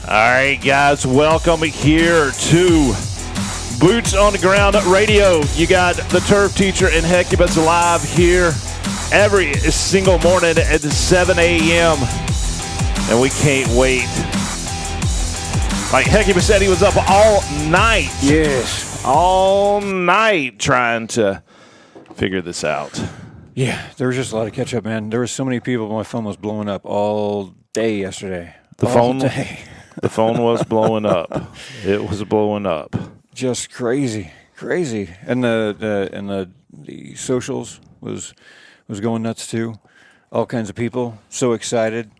All right, guys, welcome here to Boots on the Ground Radio. You got the Turf Teacher and Hecubus live here every single morning at 7 a.m. And we can't wait. Like Hecubus said, he was up all night. Yes. All night trying to figure this out. Yeah, there was just a lot of catch up, man. There were so many people. My phone was blowing up all day yesterday. The phone was blowing up. It was blowing up. Just crazy. And the socials was going nuts too. All kinds of people so excited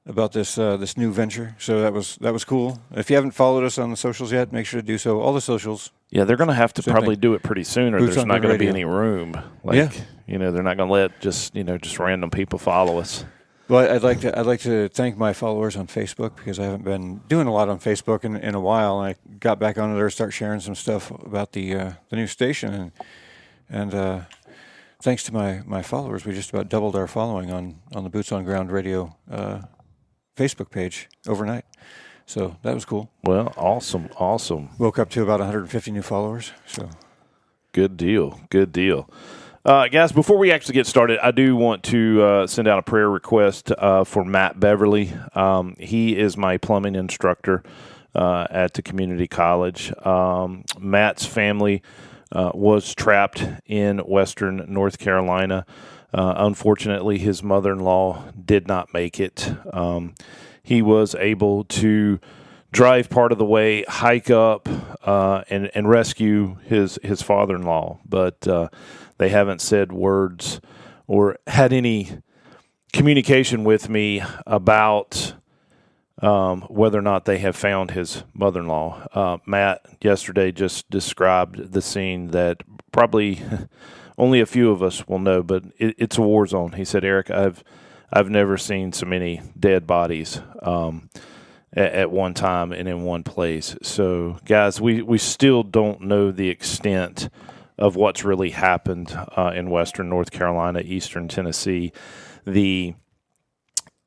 about this new venture. So that was cool. If you haven't followed us on the socials yet, make sure to do so. All the socials. Yeah, they're going to have to probably do it pretty soon, or Boots there's not going to be Radio. any room. Yeah. They're not going to let just random people follow us. Well, I'd like to thank my followers on Facebook because I haven't been doing a lot on Facebook in a while. And I got back on there to start sharing some stuff about the new station, and thanks to my followers, we just about doubled our following on the Boots on Ground Radio Facebook page overnight. So that was cool. Well, awesome. Woke up to about 150 new followers. So good deal. Guys, before we actually get started, I do want to send out a prayer request for Matt Beverly. He is my plumbing instructor at the community college. Matt's family was trapped in western North Carolina. Unfortunately, his mother-in-law did not make it. He was able to drive part of the way, hike up, and rescue his father-in-law, but they haven't said words or had any communication with me about whether or not they have found his mother-in-law. Matt yesterday just described the scene that probably only a few of us will know, but it's a war zone. He said, Eric, I've never seen so many dead bodies at one time and in one place. So, guys, we still don't know the extent of what's really happened in western North Carolina, eastern Tennessee. The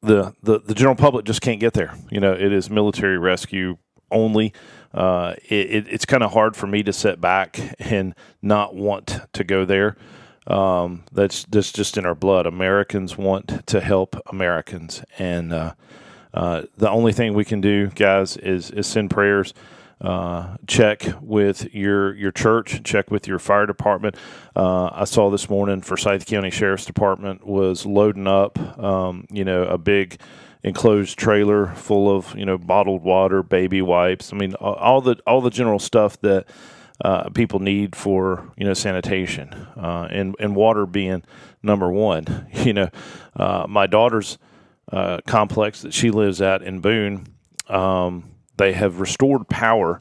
general public just can't get there. It is military rescue only. It's kind of hard for me to sit back and not want to go there. That's just in our blood. Americans want to help Americans, and the only thing we can do, guys, is send prayers. Check with your church, check with your fire department. I saw this morning Forsyth County Sheriff's Department was loading up, a big enclosed trailer full of, bottled water, baby wipes. I mean, all the general stuff that people need for, sanitation, and water being number one. My daughter's complex that she lives at in Boone, they have restored power,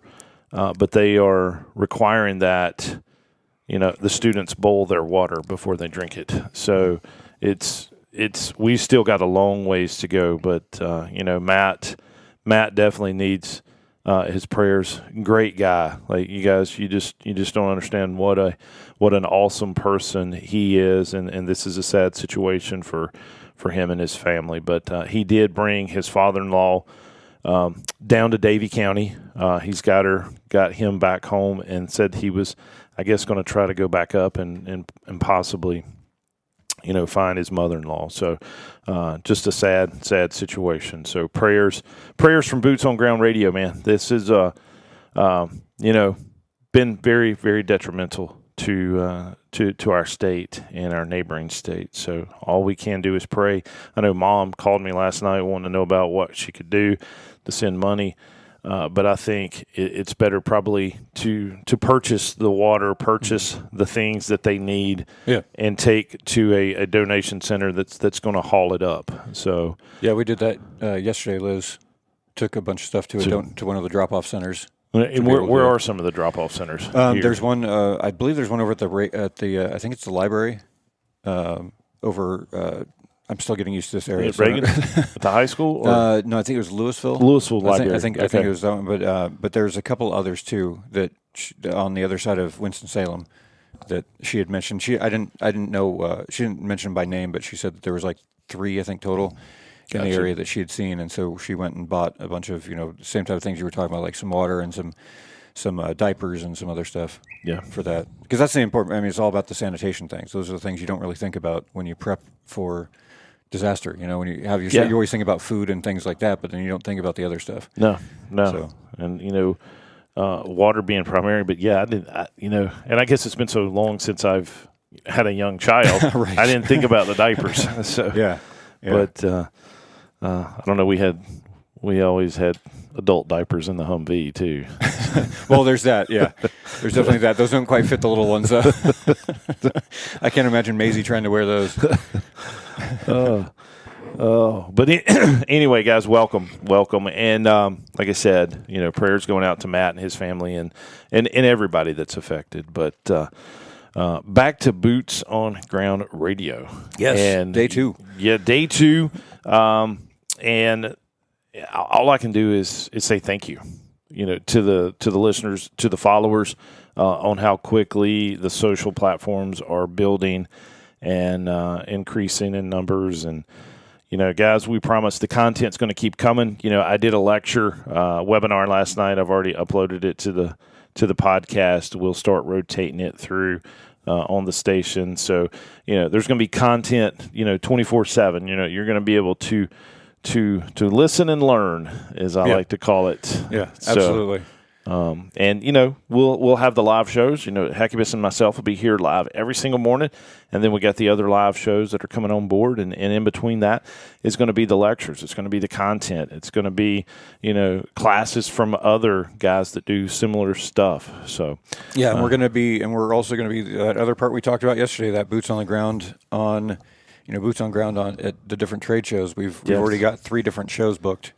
but they are requiring that, the students boil their water before they drink it. So we still got a long ways to go, but, Matt definitely needs his prayers. Great guy. Like, you guys, you just don't understand what an awesome person he is. And this is a sad situation for him and his family, but he did bring his father-in-law down to Davie County. He's got him back home, and said he was, I guess, going to try to go back up and possibly, find his mother-in-law. So just a sad situation. So prayers from Boots on Ground Radio, man. This is been very, very detrimental to our state and our neighboring state. So all we can do is pray. I know Mom called me last night wanting to know about what she could do to send money. But I think it's better probably to purchase the water, purchase the things that they need, and take to a donation center that's going to haul it up. So yeah, we did that yesterday. Liz took a bunch of stuff to one of the drop-off centers. And where are some of the drop-off centers? There's one. I believe there's one over at the I think it's the library. Over. I'm still getting used to this area. At Reagan? At the high school? Or? No, I think it was Louisville. Library. I think it was that one, but there's a couple others too that on the other side of Winston-Salem that she had mentioned. I didn't know. She didn't mention by name, but she said that there was like 3, I think, total. in the Gotcha. area that she had seen, and so she went and bought a bunch of the same type of things you were talking about, like some water and some diapers and some other stuff. Yeah. For that, because that's the important. I mean, it's all about the sanitation things. Those are the things you don't really think about when you prep for disaster. When you have Yeah. you always think about food and things like that, but then you don't think about the other stuff. No. So. And water being primary, but yeah, and I guess it's been so long since I've had a young child. Right. I didn't think about the diapers. So Yeah. But I don't know. We always had adult diapers in the Humvee too. Well, there's that. Yeah, there's definitely that. Those don't quite fit the little ones. I can't imagine Maisie trying to wear those. But anyway, guys, welcome, and like I said, prayers going out to Matt and his family and everybody that's affected. But back to Boots on Ground Radio. Yes, and day 2. Yeah, day 2, and all I can do is say thank you, to the listeners, to the followers, on how quickly the social platforms are building and increasing in numbers. And guys, we promise the content's going to keep coming. I did a lecture webinar last night. I've already uploaded it to the podcast. We'll start rotating it through on the station. So there's going to be content 24/7. You're going to be able to listen and learn, as I like to call it. Yeah, absolutely. And we'll have the live shows. Heckibus and myself will be here live every single morning, and then we got the other live shows that are coming on board. And in between that is going to be the lectures. It's going to be the content. It's going to be classes from other guys that do similar stuff. So yeah, and we're also going to be that other part we talked about yesterday. That boots on the ground on. Boots on ground on at the different trade shows. We've already got 3 different shows booked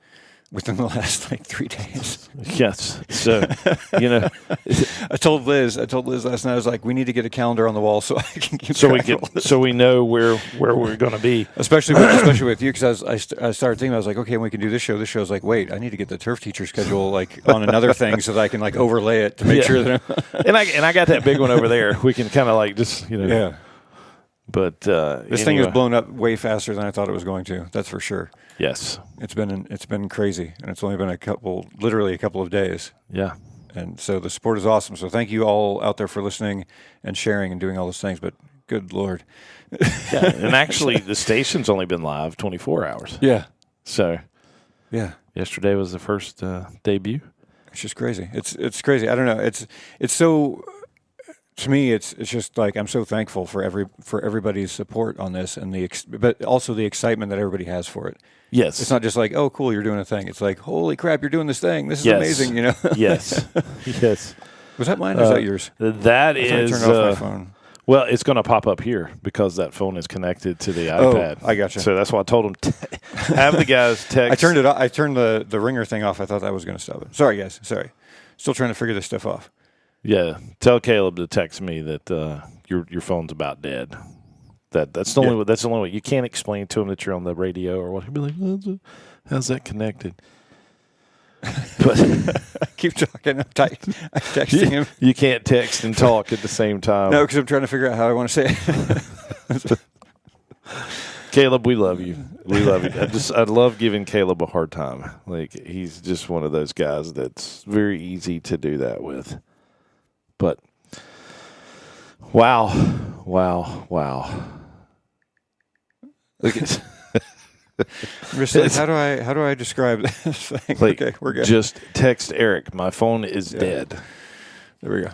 within the last 3 days. Yes. So, I told Liz last night, I was like, we need to get a calendar on the wall so I can keep so we know where we're going to be. Especially with you, because I started thinking, I was like, okay, we can do this show. This show's like, wait, I need to get the turf teacher schedule on another thing so that I can overlay it to make sure that and I got that big one over there. We can kind of just yeah. But this thing has blown up way faster than I thought it was going to. That's for sure. Yes, it's been crazy, and it's only been literally a couple of days. Yeah, and so the support is awesome. So thank you all out there for listening and sharing and doing all those things. But good Lord, yeah. And actually, the station's only been live 24 hours. Yeah. So, yeah, yesterday was the first debut. It's just crazy. It's crazy. I don't know. It's so. To me, it's just like I'm so thankful for everybody's support on this, and but also the excitement that everybody has for it. Yes, it's not just like, oh, cool, you're doing a thing. It's like, holy crap, you're doing this thing. This is amazing. Yes, yes. Was that mine or is that yours? That is. I turned off my phone. Well, it's going to pop up here because that phone is connected to the iPad. Oh, I gotcha. So that's why I told them have the guys text. I turned the ringer thing off. I thought that was going to stop it. Sorry, guys. Sorry. Still trying to figure this stuff off. Yeah, tell Caleb to text me that your phone's about dead. That's the only way. That's the only way. You can't explain to him that you're on the radio or what. He'll be like, "How's that connected?" But keep talking. I'm texting him. You can't text and talk at the same time. No, because I'm trying to figure out how I want to say it. Caleb, we love you. We love you. I love giving Caleb a hard time. He's just one of those guys that's very easy to do that with. But wow. Look at how do I describe this thing? Okay, we're good. Just text Eric. My phone is dead. There we go.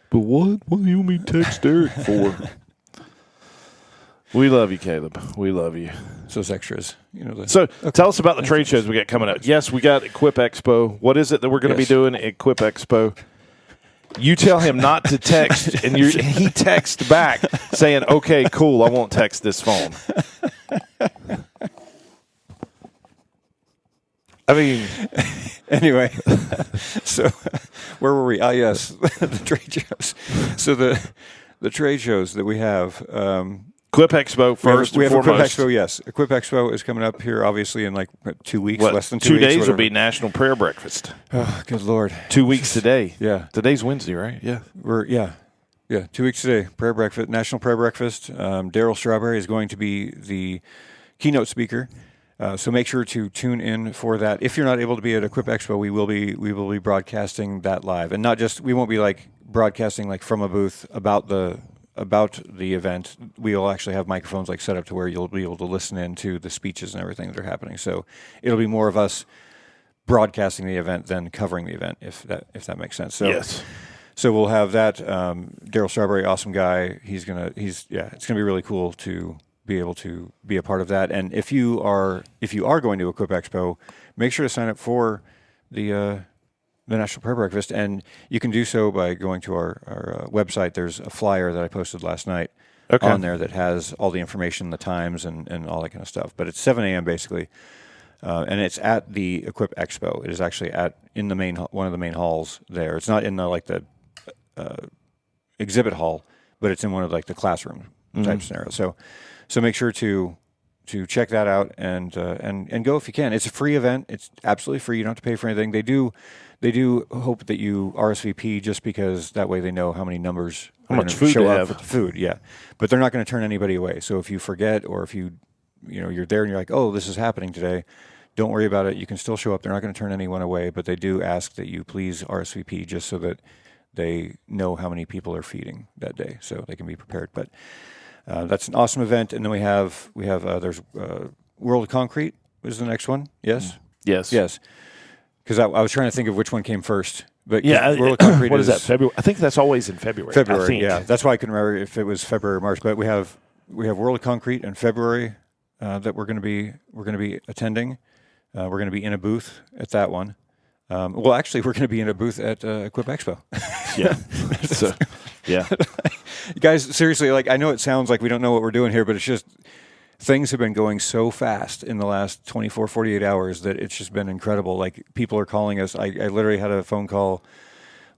But what? What do you want me to text Eric for? We love you, Caleb. We love you. So those extras. Tell us about the trade shows we got coming up. Yes, we got Equip Expo. What is it that we're going to be doing at Equip Expo? You tell him not to text, and he texts back saying, okay, cool, I won't text this phone. I mean, anyway, so where were we? Yes, the trade shows. So the trade shows that we have. Equip Expo first. We have Equip Expo. Yes, Equip Expo is coming up here, obviously in 2 weeks, less than 2 2 weeks. 2 days will be National Prayer Breakfast. Oh, good Lord! 2 weeks today. Yeah, today's Wednesday, right? Yeah, 2 weeks today. Prayer breakfast, National Prayer Breakfast. Daryl Strawberry is going to be the keynote speaker. So make sure to tune in for that. If you're not able to be at Equip Expo, we will be broadcasting that live, and not just we won't be like broadcasting like from a booth about the event. We will actually have microphones like set up to where you'll be able to listen in to the speeches and everything that are happening. So it'll be more of us broadcasting the event than covering the event, if that makes sense. So, yes. So we'll have that. Daryl Strawberry, awesome guy. It's gonna be really cool to be able to be a part of that. And if you are going to Equip Expo, make sure to sign up for the National Prayer Breakfast, and you can do so by going to our website. There's a flyer that I posted last night on there that has all the information, the times, and all that kind of stuff. But it's 7 a.m. basically, and it's at the Equip Expo. It is actually in the main one of the main halls there. It's not in the exhibit hall, but it's in one of like the classroom type scenarios. So make sure to check that out and go if you can. It's a free event. It's absolutely free. You don't have to pay for anything. They do hope that you RSVP just because that way they know how much food show they up have. for the food. Yeah, but they're not going to turn anybody away. So if you forget or if you're there and you're like, oh, this is happening today, don't worry about it. You can still show up. They're not going to turn anyone away, but they do ask that you please RSVP just so that they know how many people are feeding that day, so they can be prepared. But that's an awesome event. And then we have there's World of Concrete is the next one. Yes. Because I was trying to think of which one came first. But World of Concrete what is that? February? I think that's always in February. February. Yeah, that's why I couldn't remember if it was February or March. But we have World of Concrete in February that we're going to be attending. We're going to be in a booth at that one. Well, actually, we're going to be in a booth at Equip Expo. Yeah. So, yeah. You guys, seriously, like I know it sounds like we don't know what we're doing here, but it's just things have been going so fast in the last 24, 48 hours that it's just been incredible. Like people are calling us. I literally had a phone call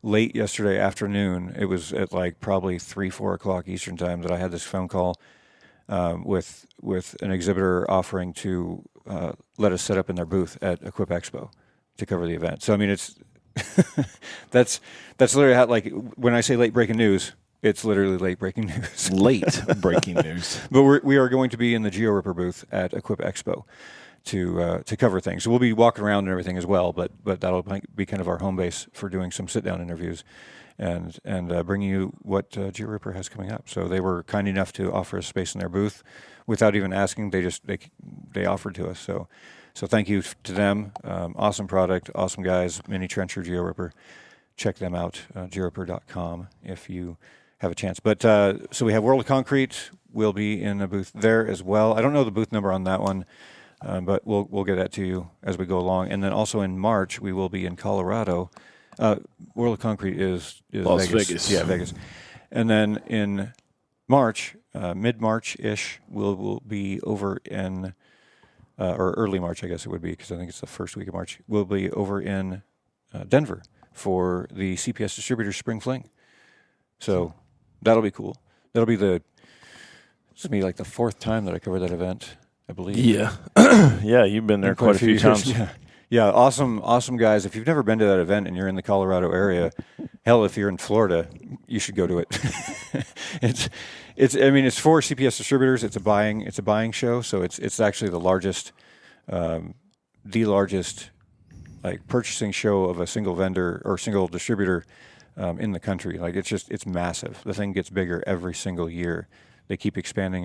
late yesterday afternoon. It was at like probably 3, 4 o'clock Eastern time that I had this phone call with an exhibitor offering to let us set up in their booth at Equip Expo to cover the event. So I mean, it's that's literally how, like when I say late breaking news, it's literally late breaking news. Late breaking news. But we are going to be in the Geo Ripper booth at Equip Expo to cover things. So we'll be walking around and everything as well. But that'll be kind of our home base for doing some sit down interviews and bringing you what Geo Ripper has coming up. So they were kind enough to offer us space in their booth without even asking. They offered to us. So thank you to them. Awesome product, awesome guys, Mini Trencher, Geo Ripper. Check them out, georipper.com if you have a chance. But so we have World of Concrete. We'll be in a booth there as well. I don't know the booth number on that one, but we'll get that to you as we go along. And then also in March, we will be in Colorado. World of Concrete is Las Vegas. Yeah, Vegas. And then in March, mid-March-ish, we'll be over in... or early March, I guess it would be, because I think it's the first week of March. We'll be over in Denver for the CPS Distributors Spring Fling. So that'll be cool. This will be like the 4th time that I cover that event, I believe. Yeah. Yeah, you've been there quite a few times. Yeah, awesome guys. If you've never been to that event and you're in the Colorado area, hell, if you're in Florida, you should go to it. It's for CPS distributors. It's a buying show, so it's actually the largest like purchasing show of a single vendor or single distributor in the country. Like it's massive. The thing gets bigger every single year. They keep expanding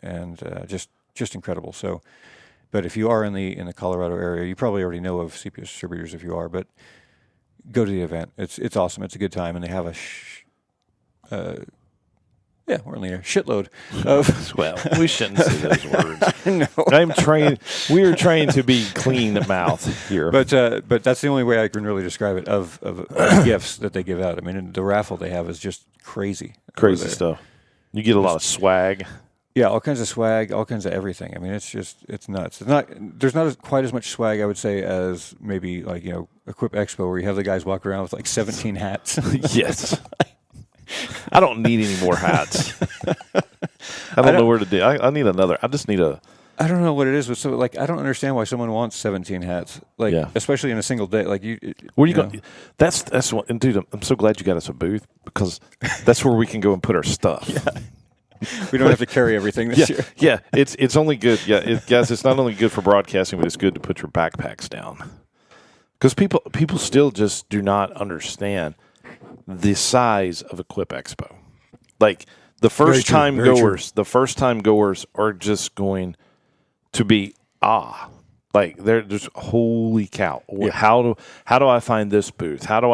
and just incredible. So, but if you are in the Colorado area, you probably already know of CPS distributors if you are, but go to the event. It's awesome. It's a good time, and they have we're only a shitload of. Well, we shouldn't say those words. No, We are trained to be clean mouth here. But that's the only way I can really describe it of gifts that they give out. I mean, the raffle they have is just crazy. Crazy stuff. You get a lot of swag. Yeah, all kinds of swag, all kinds of everything. I mean, it's nuts. There's not quite as much swag, I would say, as maybe like Equip Expo, where you have the guys walk around with like 17 hats. Yes. I don't need any more hats. I don't know where to do. I need another. I just need a. I don't know what it is, but so like I don't understand why someone wants 17 hats, like especially in a single day. Like where you go? That's what. And dude, I'm so glad you got us a booth because that's where we can go and put our stuff. Yeah. We don't have to carry everything this year. Yeah, it's only good. Yeah, guys, it's not only good for broadcasting, but it's good to put your backpacks down. Because people still just do not understand the size of Equip Expo. Like the first time goers are just going to be like they're just holy cow. Yeah. How do I find this booth? How do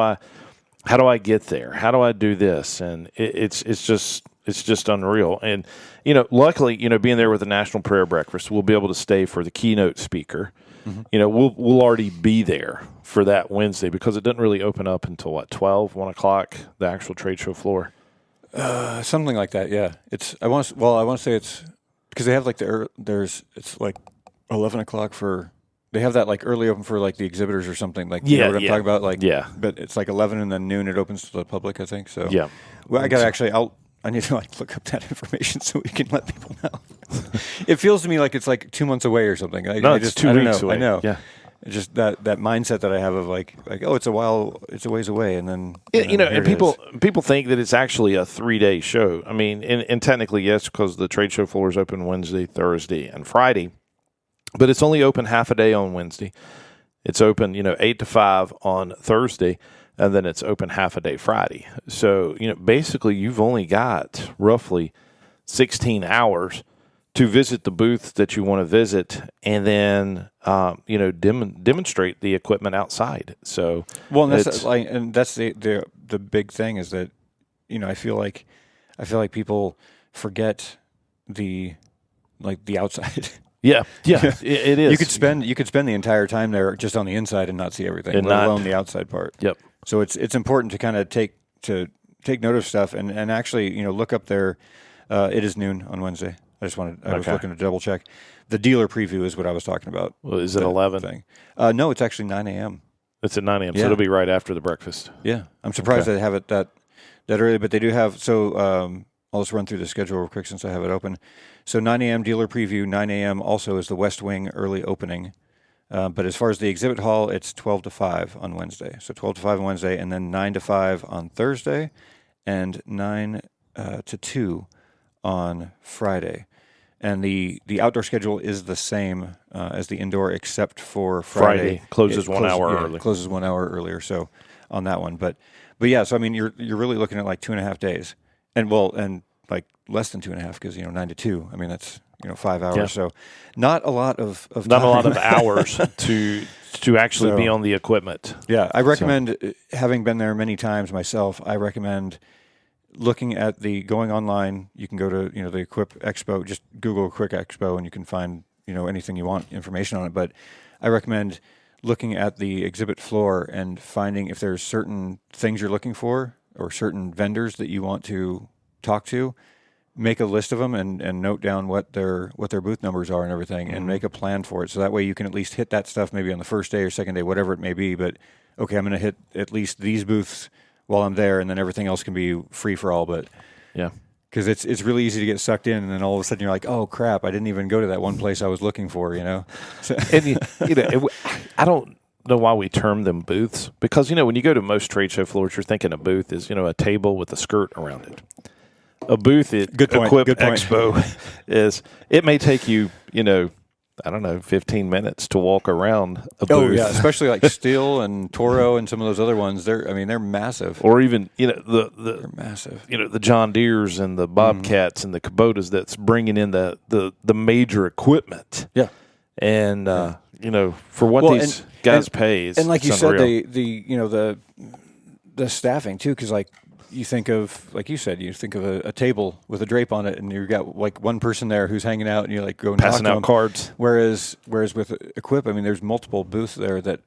I get there? How do I do this? And it's just unreal. And luckily, being there with the National Prayer Breakfast, we'll be able to stay for the keynote speaker. Mm-hmm. We'll already be there for that Wednesday because it doesn't really open up until 1 o'clock, the actual trade show floor. Something like that. Yeah. I want to say it's because they have like it's like 11 o'clock for. They have that like early open for like the exhibitors or something. Like you know what I'm talking about? Like but it's like 11 and then noon it opens to the public. I think so. Yeah. Well, I need to like look up that information so we can let people know. It feels to me like it's like 2 months away or something. It's 2 weeks away. I know. Yeah. It's just that mindset that I have of like it's a ways away, and then and people think that it's actually a 3-day show. I mean, and technically yes, because the trade show floor is open Wednesday, Thursday, and Friday, but it's only open half a day on Wednesday. It's open 8 to 5 on Thursday. And then it's open half a day Friday. So, basically you've only got roughly 16 hours to visit the booth that you want to visit and then, demonstrate the equipment outside. So, well, and that's the big thing is that, I feel like people forget the outside. Yeah, it is. You could spend the entire time there just on the inside and not see everything, let alone the outside part. Yep. So it's important to kind of take note of stuff and actually look up there. It is noon on Wednesday. I was looking to double check. The dealer preview is what I was talking about. Well, is it 11? Thing. No, it's actually 9 a.m. It's at 9 a.m. So it'll be right after the breakfast. Yeah, I'm surprised they have it that early, but they do have. So I'll just run through the schedule real quick since I have it open. So 9 a.m. dealer preview. 9 a.m. also is the West Wing early opening. But as far as the exhibit hall, it's 12 to 5 on Wednesday. So 12 to 5 on Wednesday, and then 9 to 5 on Thursday, and 9 to 2 on Friday. And the outdoor schedule is the same as the indoor, except for Friday. Closes 1 hour early. Closes 1 hour earlier. So on that one, but yeah. So I mean, you're really looking at like 2.5 days, and like less than 2.5 because 9 to 2. I mean that's 5 hours. Yeah. So not a lot of time. Not a lot of hours to actually be on the equipment. Yeah, I recommend, having been there many times myself, I recommend looking at going online. You can go to the Equip Expo. Just Google Equip Expo and you can find anything you want information on it. But I recommend looking at the exhibit floor and finding if there's certain things you're looking for or certain vendors that you want to talk to. Make a list of them and note down what their booth numbers are and everything, and make a plan for it. So that way you can at least hit that stuff maybe on the first day or second day, whatever it may be. But okay, I'm going to hit at least these booths while I'm there, and then everything else can be free for all. But yeah, because it's really easy to get sucked in, and then all of a sudden you're like, oh crap, I didn't even go to that one place I was looking for. So. And I don't know why we term them booths because when you go to most trade show floors, you're thinking a booth is a table with a skirt around it. A booth at Equip Expo it may take you, 15 minutes to walk around a booth. Oh yeah, especially like Steel and Toro and some of those other ones. They're massive. Or even they're massive. The John Deeres and the Bobcats and the Kubotas that's bringing in the major equipment. Yeah, and for what these guys pay, and like you unreal. said, the staffing too, because like. You think of, like you said, a table with a drape on it, and you've got like one person there who's hanging out, and you like go and passing out cards. Whereas with Equip, I mean, there's multiple booths there that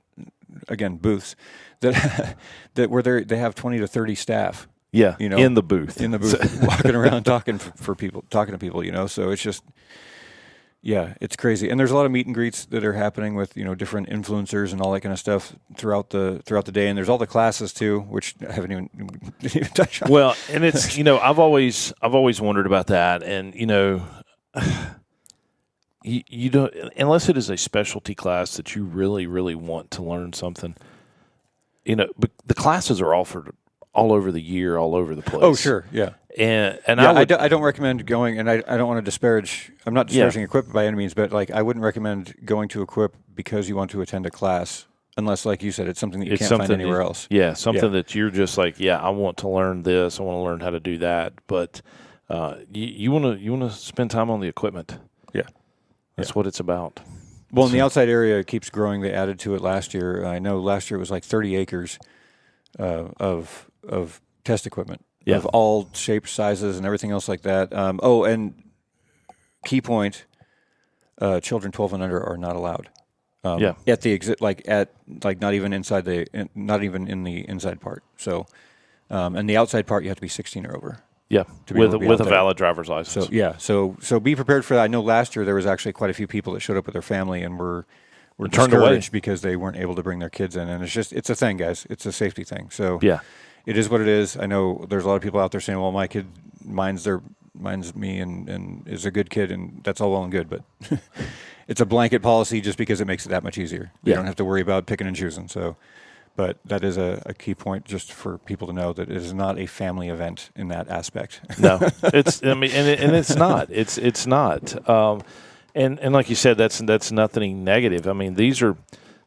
where they have 20 to 30 staff. Yeah, in the booth, walking around talking to people. So it's just. Yeah, it's crazy, and there's a lot of meet and greets that are happening with different influencers and all that kind of stuff throughout the day, and there's all the classes too, which I haven't even touched on. Well, and it's I've always wondered about that, and you don't unless it is a specialty class that you really want to learn something. But the classes are offered all over the year, all over the place. Oh, sure, yeah. And Yeah, I don't recommend going, and I don't want to disparage. I'm not disparaging Equip by any means, but like I wouldn't recommend going to Equip because you want to attend a class, unless, like you said, it's something that you can't find anywhere else. Yeah, something that you're just like, I want to learn this, I want to learn how to do that, but you want to spend time on the equipment. Yeah, that's what it's about. Well, in the outside area, it keeps growing. They added to it last year. I know last year it was like 30 acres of test equipment. Yeah. Of all shapes, sizes, and everything else like that. And key point: children 12 and under are not allowed. At the not even not even in the inside part. So, and the outside part you have to be 16 or over. Yeah, with a valid driver's license. So be prepared for that. I know last year there was actually quite a few people that showed up with their family and were turned away discouraged because they weren't able to bring their kids in, and it's a thing, guys. It's a safety thing. So yeah. It is what it is. I know there's a lot of people out there saying, well, my kid mine's me and is a good kid, and that's all well and good, but it's a blanket policy just because it makes it that much easier. You don't have to worry about picking and choosing. So, but that is a key point just for people to know that it is not a family event in that aspect. No, it's it's not. It's not. And like you said, that's nothing negative. I mean, these are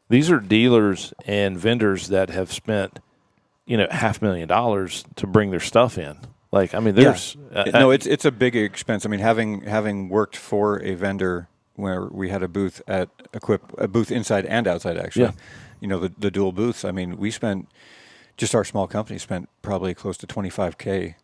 dealers and vendors that have spent $500,000 to bring their stuff in. Like, I mean, there's it's a big expense. I mean, having worked for a vendor where we had a booth at Equip, a booth inside and outside, actually. Yeah. The dual booths. I mean, we spent, just our small company spent probably close to $25,000,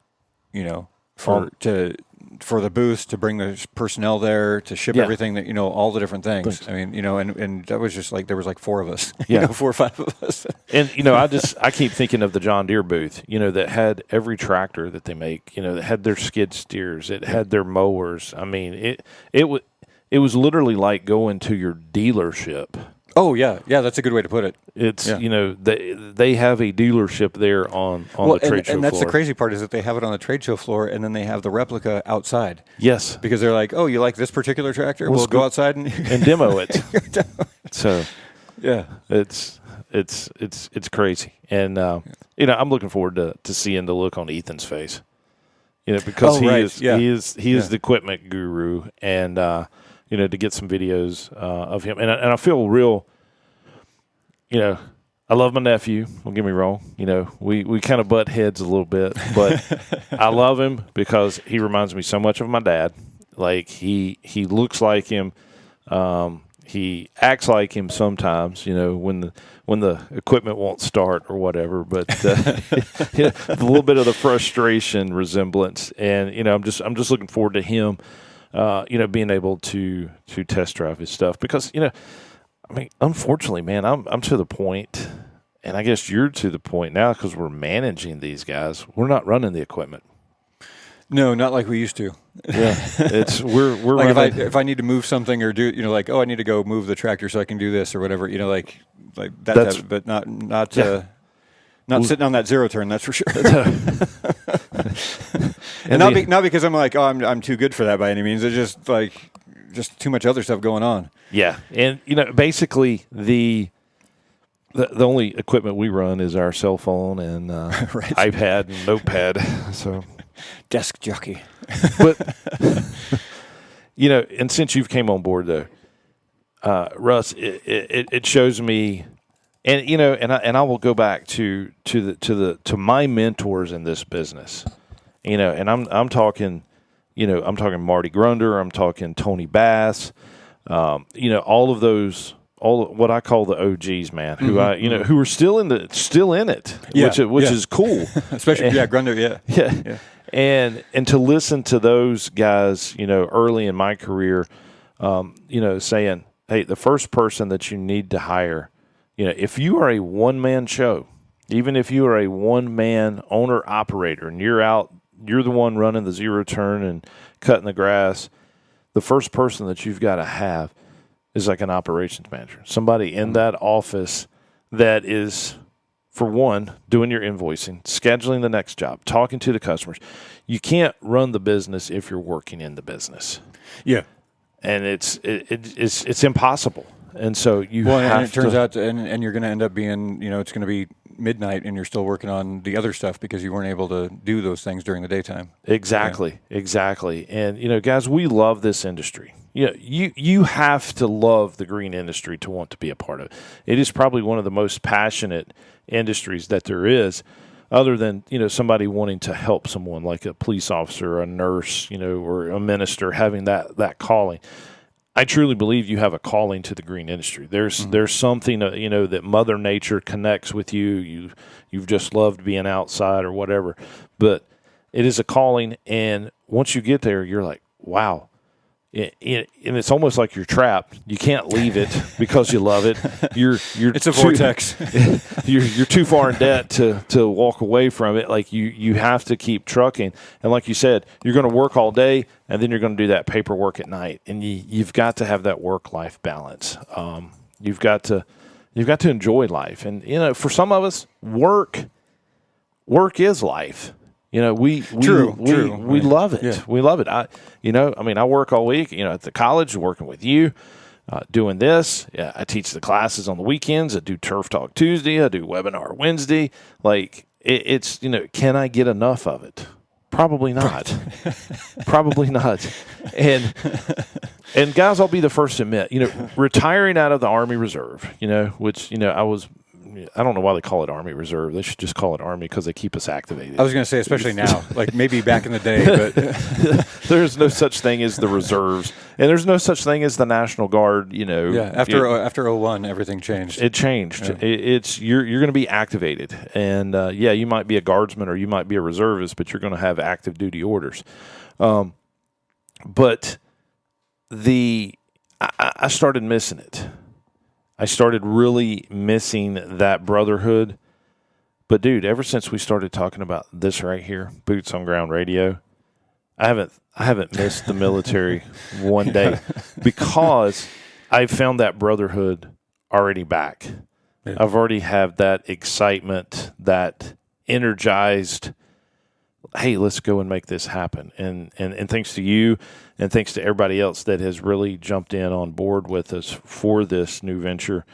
for the booths, to bring the personnel there, to ship everything that, all the different things. I mean, and that was just like, there was like four of us, 4 or 5 of us. And, I keep thinking of the John Deere booth, that had every tractor that they make, that had their skid steers, it had their mowers. I mean, it was literally like going to your dealership. Oh, yeah. Yeah, that's a good way to put it. It's, they have a dealership there on the trade show floor. And that's the crazy part, is that they have it on the trade show floor, and then they have the replica outside. Yes. Because they're like, oh, you like this particular tractor? We'll go outside and demo it. So, yeah. It's crazy. And, I'm looking forward to seeing the look on Ethan's face. Because he is the equipment guru, and to get some videos of him. And I feel real, I love my nephew, don't get me wrong. We kind of butt heads a little bit, but I love him because he reminds me so much of my dad. Like, he looks like him. He acts like him sometimes, when the equipment won't start or whatever. But a little bit of the frustration resemblance, and I'm just looking forward to him, being able to test drive his stuff, because unfortunately, man, I'm to the point, and I guess you're to the point now because we're managing these guys. We're not running the equipment. No, not like we used to. Yeah, we're like running. if I need to move something or do I need to go move the tractor so I can do this or whatever, like that, but not sitting on that zero turn, that's for sure. And not because I'm like, I'm too good for that by any means. It's just too much other stuff going on. Yeah, and basically the only equipment we run is our cell phone and iPad and notepad. So. Desk jockey. But, and since you've came on board, though, Russ, it shows me, and I will go back to my mentors in this business, and I'm talking Marty Grunder, I'm talking Tony Bass, all of those, what I call the OGs, man, who who are still in it, which is cool. Especially Grunder, yeah. And to listen to those guys, early in my career, saying, hey, the first person that you need to hire, if you are a one-man show, even if you are a one-man owner-operator and you're the one running the zero turn and cutting the grass, the first person that you've got to have is like an operations manager, somebody in that office that is, for one, doing your invoicing, scheduling the next job, talking to the customers. You can't run the business if you're working in the business. Yeah, and it's impossible. And so and it turns out, and you're going to end up being, it's going to be midnight and you're still working on the other stuff because you weren't able to do those things during the daytime. Exactly. And, guys, we love this industry. You have to love the green industry to want to be a part of it. It is probably one of the most passionate industries that there is, other than, somebody wanting to help someone like a police officer, a nurse, or a minister, having that calling. I truly believe you have a calling to the green industry. There's something, that Mother Nature connects with you. You've just loved being outside or whatever. But it is a calling, and once you get there, you're like, wow. And it's almost like you're trapped. You can't leave it because you love it. It's a vortex. You're too far in debt to walk away from it. Like you have to keep trucking. And like you said, you're going to work all day, and then you're going to do that paperwork at night. And you've got to have that work-life balance. You've got to enjoy life. And for some of us, work is life. We love it. Yeah. We love it. I work all week, at the college, working with you, doing this. Yeah, I teach the classes on the weekends. I do Turf Talk Tuesday. I do Webinar Wednesday. Like it's, can I get enough of it? Probably not. Probably not. And guys, I'll be the first to admit, retiring out of the Army Reserve, which, I don't know why they call it Army Reserve. They should just call it Army because they keep us activated. I was going to say, especially now, like maybe back in the day, but there's no such thing as the reserves, and there's no such thing as the National Guard. Yeah, after 01, everything changed. It changed. Yeah. It's you're going to be activated, and you might be a guardsman or you might be a reservist, but you're going to have active duty orders. But I started missing it. I started really missing that brotherhood. But, dude, ever since we started talking about this right here, Boots on Ground Radio, I haven't missed the military one day because I found that brotherhood already back. Yeah. I've already had that excitement, that energized, hey, let's go and make this happen. And thanks to you and thanks to everybody else that has really jumped in on board with us for this new venture.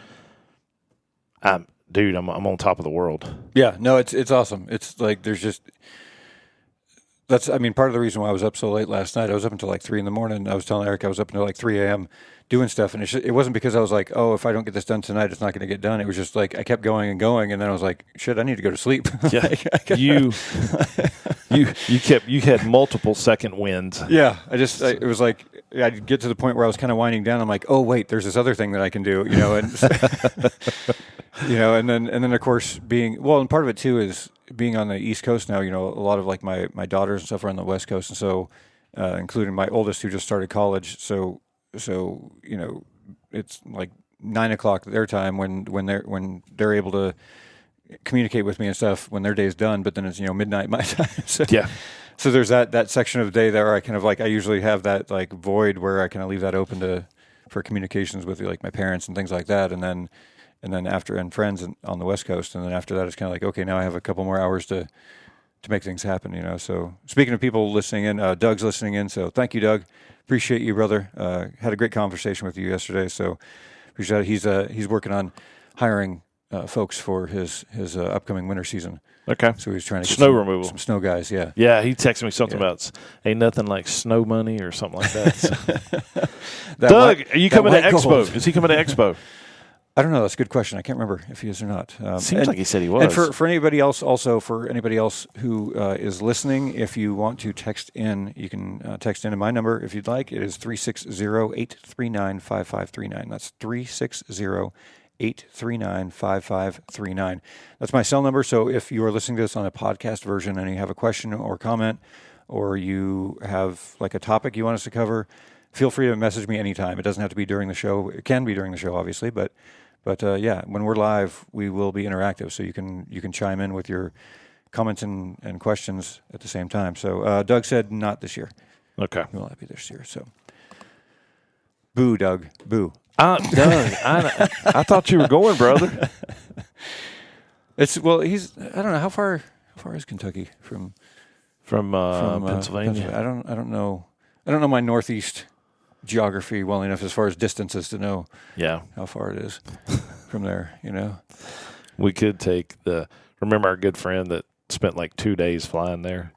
I'm on top of the world. Yeah, no, it's awesome. It's like part of the reason why I was up so late last night. I was up until like 3 a.m. I was telling Eric I was up until like 3 a.m. doing stuff, and it wasn't because I was like, oh, if I don't get this done tonight, it's not going to get done. It was just like I kept going and going, and then I was like, shit, I need to go to sleep. Yeah, you had multiple second wins. Yeah, it was like I'd get to the point where I was kind of winding down. I'm like, oh wait, there's this other thing that I can do, and and then of course and part of it too is being on the East Coast now. A lot of like my daughters and stuff are on the West Coast, and so including my oldest who just started college. So it's like 9 o'clock their time when they're able to communicate with me and stuff when their day's done. But then it's midnight my time. So there's that section of the day there. I kind of I usually have that like void where I kind of leave that open for communications with like my parents and things like that, and then after and friends on the West Coast, and then after that it's kind of like, okay, now I have a couple more hours to make things happen. So speaking of people listening in, Doug's listening in. So thank you, Doug. Appreciate you, brother. Had a great conversation with you yesterday. So appreciate it. He's working on hiring folks for his upcoming winter season. Okay. So he's trying to get snow removal. Some snow guys, yeah. Yeah, he texted me something about ain't nothing like snow money or something like that. So. Doug, are you coming to Expo? Gold. Is he coming to Expo? I don't know. That's a good question. I can't remember if he is or not. Seems like he said he was. And for anybody else, who is listening, if you want to text in, you can text into my number if you'd like. It is 360-839-5539. That's 360-839-5539. That's my cell number. So if you are listening to this on a podcast version and you have a question or comment, or you have like a topic you want us to cover, feel free to message me anytime. It doesn't have to be during the show. It can be during the show, obviously, but when we're live, we will be interactive, so you can chime in with your comments and questions at the same time. So Doug said not this year. Okay. He will not be this year. So boo, Doug. Boo. Doug, I thought you were going, brother. He's I don't know how far is Kentucky from Pennsylvania. I don't know my Northeast geography well enough as far as distances to know how far it is from there, We could take remember our good friend that spent like 2 days flying there?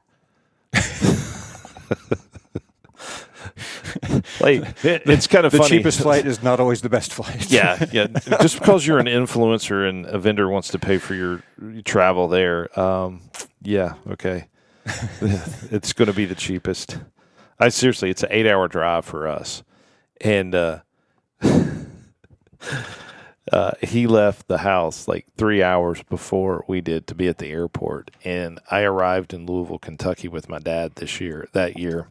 Like, it's kind of the funny. cheapest flight is not always the best flight. Yeah. Just because you're an influencer and a vendor wants to pay for your travel there, yeah, okay. It's going to be the cheapest. Seriously, it's an 8-hour drive for us. And he left the house like 3 hours before we did to be at the airport. And I arrived in Louisville, Kentucky with my dad that year.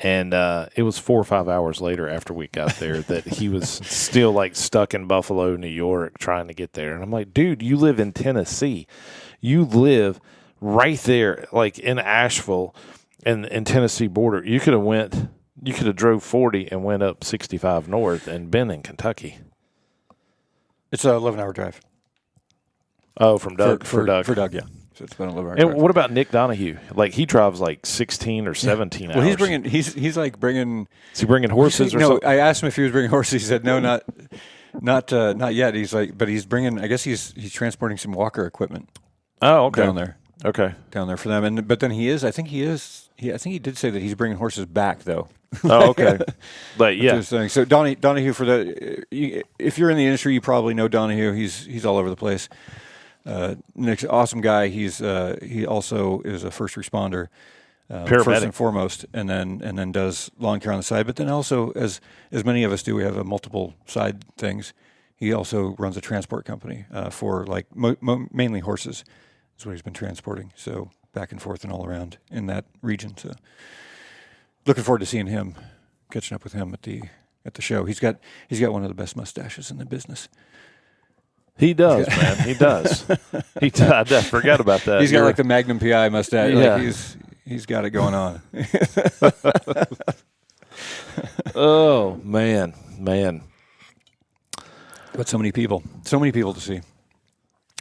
And it was 4 or 5 hours later after we got there that he was still like stuck in Buffalo, New York, trying to get there. And I'm like, dude, you live in Tennessee. You live right there, like in Asheville and Tennessee border. You could have drove 40 and went up 65 north and been in Kentucky. It's an 11-hour drive. Oh, from Doug? For Doug. For Doug, yeah. So it's been an 11-hour And drive. what about Nick Donahue? Like, he drives like 16 or 17 hours. Well, he's like bringing. Is he bringing horses or no, something? I asked him if he was bringing horses. He said no, not yet. He's like, but he's bringing. I guess he's transporting some walker equipment. Oh, okay. Down there. Okay. Down there for them, but then I think he did say that he's bringing horses back though. Oh, okay. But yeah. So Donahue for if you're in the industry, you probably know Donahue. He's all over the place. Nick's an awesome guy. He also is a first responder, Paramedic. first and foremost, and then does lawn care on the side. But then also, as many of us do, we have multiple side things. He also runs a transport company for like mainly horses. That's what he's been transporting. So back and forth and all around in that region. So looking forward to seeing him, catching up with him at the show. He's got one of the best mustaches in the business. He does, man. He does. I forgot about that. He's got like the Magnum PI mustache. Yeah. Like he's got it going on. Oh, man. But so many people to see.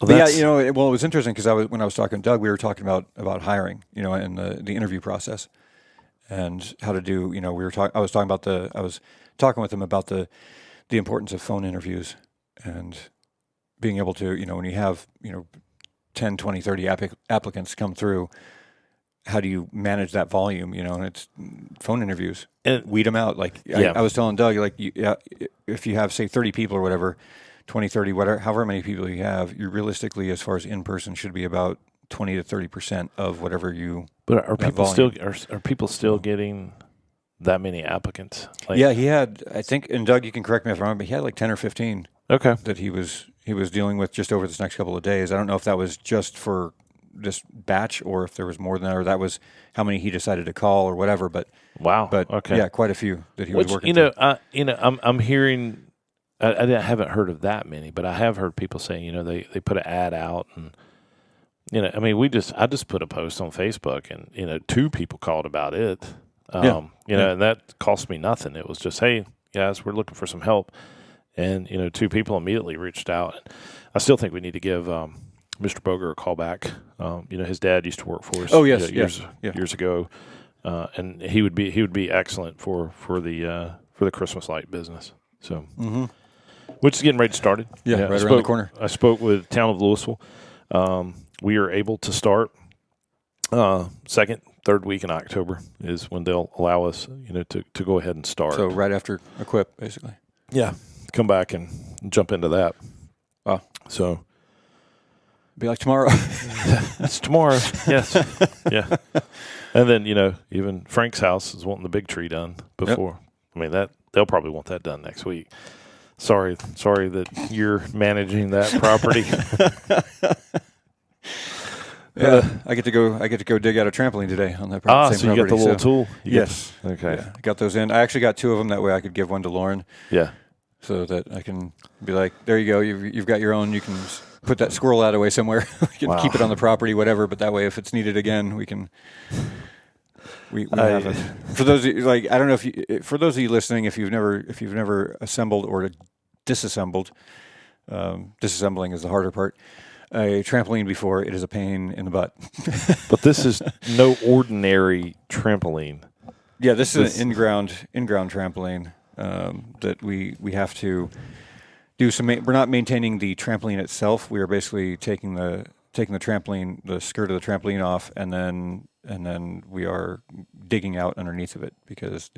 Well, But yeah, it was interesting because when I was talking to Doug, we were talking about hiring, and the interview process and how to do. I was talking with him about the importance of phone interviews and being able to, when you have 10, 20, 30 applicants come through, how do you manage that volume? And it's phone interviews, and weed them out. Like I was telling Doug, like if you have say 30 people or whatever. 20, 30, whatever, however many people you have, you realistically, as far as in person, should be about 20 to 30% of whatever you. But are people still getting that many applicants? Like, yeah, he had. I think, and Doug, you can correct me if I'm wrong, but he had like 10 or 15. Okay. That he was dealing with just over this next couple of days. I don't know if that was just for this batch or if there was more than that, or that was how many he decided to call or whatever. But wow. But okay. Yeah, quite a few that he was working. I'm hearing. I haven't heard of that many, but I have heard people saying, they put an ad out and, I just put a post on Facebook and, 2 people called about it. And that cost me nothing. It was just, hey, guys, we're looking for some help. And, 2 people immediately reached out. I still think we need to give Mr. Boger a call back. His dad used to work for us. Oh, yes. Years ago. And he would be excellent for the Christmas light business. So. Mm-hmm. Which is getting ready to start. Yeah, right around the corner. I spoke with Town of Louisville. We are able to start second, third week in October is when they'll allow us, to go ahead and start. So right after Equip, basically. Yeah, come back and jump into that. Oh, so be like tomorrow. It's tomorrow. Yes. Yeah. And then even Frank's house is wanting the big tree done before. Yep. I mean they'll probably want that done next week. Sorry that you're managing that property. Yeah, I get to go dig out a trampoline today on that property. So you got the little tool? Yes. Okay. Yeah, I got those in. I actually got 2 of them. That way I could give one to Lauren. Yeah. So that I can be like, there you go. You've got your own. You can put that squirrel out away somewhere. You can keep it on the property, whatever. But that way, if it's needed again, we can. We have it. For those of you, I don't know for those of you listening, if you've never assembled or disassembled, disassembling is the harder part. A trampoline before, it is a pain in the butt. But this is no ordinary trampoline. Yeah, this is an in-ground trampoline that we have to do some. We're not maintaining the trampoline itself. We are basically taking the trampoline, the skirt of the trampoline off, and then we are digging out underneath of it because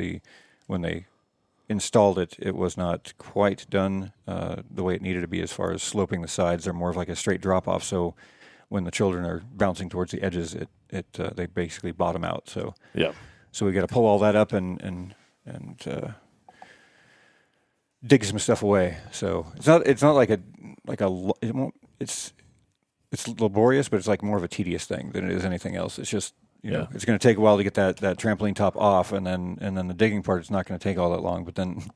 when they installed it, it was not quite done the way it needed to be as far as sloping the sides. They're more of like a straight drop off. So when the children are bouncing towards the edges, they basically bottom out. So yeah. So we got to pull all that up and dig some stuff away. So it's not it's laborious, but it's like more of a tedious thing than it is anything else. It's just it's going to take a while to get that trampoline top off, and then the digging part is not going to take all that long. But then